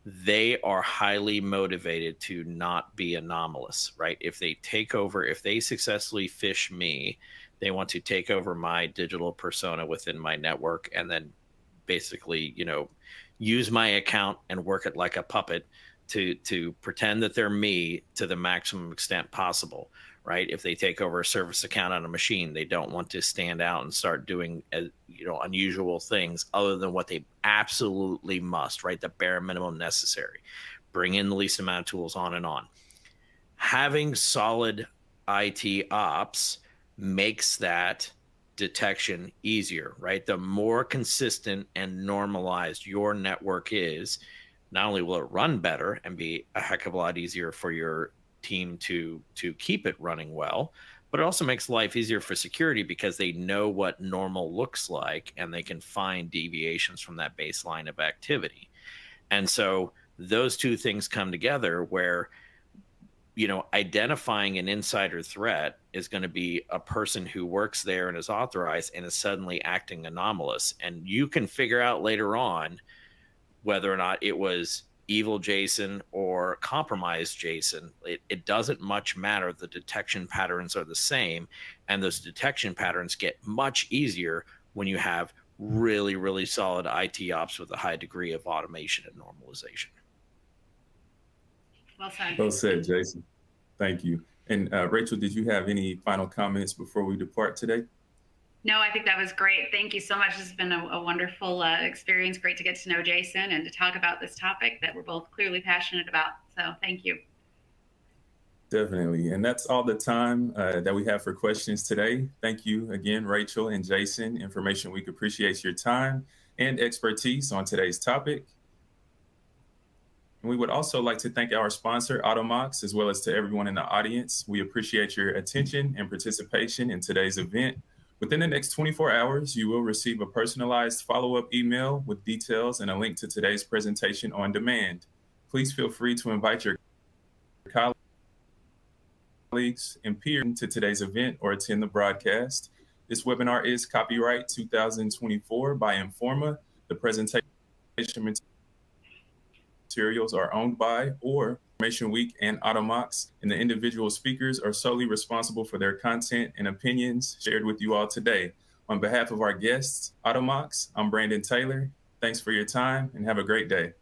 They are highly motivated to not be anomalous, right? If they successfully phish me, they want to take over my digital persona within my network and then basically, use my account and work it like a puppet to pretend that they're me to the maximum extent possible, right? If they take over a service account on a machine, they don't want to stand out and start doing, unusual things other than what they absolutely must, right? The bare minimum necessary. Bring in the least amount of tools, on and on. Having solid IT ops makes that detection easier, right? The more consistent and normalized your network is, not only will it run better and be a heck of a lot easier for your team to keep it running well, but it also makes life easier for security because they know what normal looks like and they can find deviations from that baseline of activity. And so those two things come together where, identifying an insider threat is going to be a person who works there and is authorized and is suddenly acting anomalous. And you can figure out later on whether or not it was evil Jason or compromised Jason. It doesn't much matter. The detection patterns are the same. And those detection patterns get much easier when you have really, really solid IT ops with a high degree of automation and normalization. Well said. Well said, Jason. Thank you. And Rachel, did you have any final comments before we depart today? No, I think that was great. Thank you so much. This has been a wonderful experience. Great to get to know Jason and to talk about this topic that we're both clearly passionate about. So thank you. Definitely. And that's all the time that we have for questions today. Thank you again, Rachel and Jason. Information Week appreciates your time and expertise on today's topic. And we would also like to thank our sponsor, Automox, as well as to everyone in the audience. We appreciate your attention and participation in today's event. Within the next 24 hours, you will receive a personalized follow-up email with details and a link to today's presentation on demand. Please feel free to invite your colleagues and peers to today's event or attend the broadcast. This webinar is copyright 2024 by Informa. The presentation materials are owned by or Information Week and Automox, and the individual speakers are solely responsible for their content and opinions shared with you all today. On behalf of our guests, Automox, I'm Brandon Taylor. Thanks for your time and have a great day.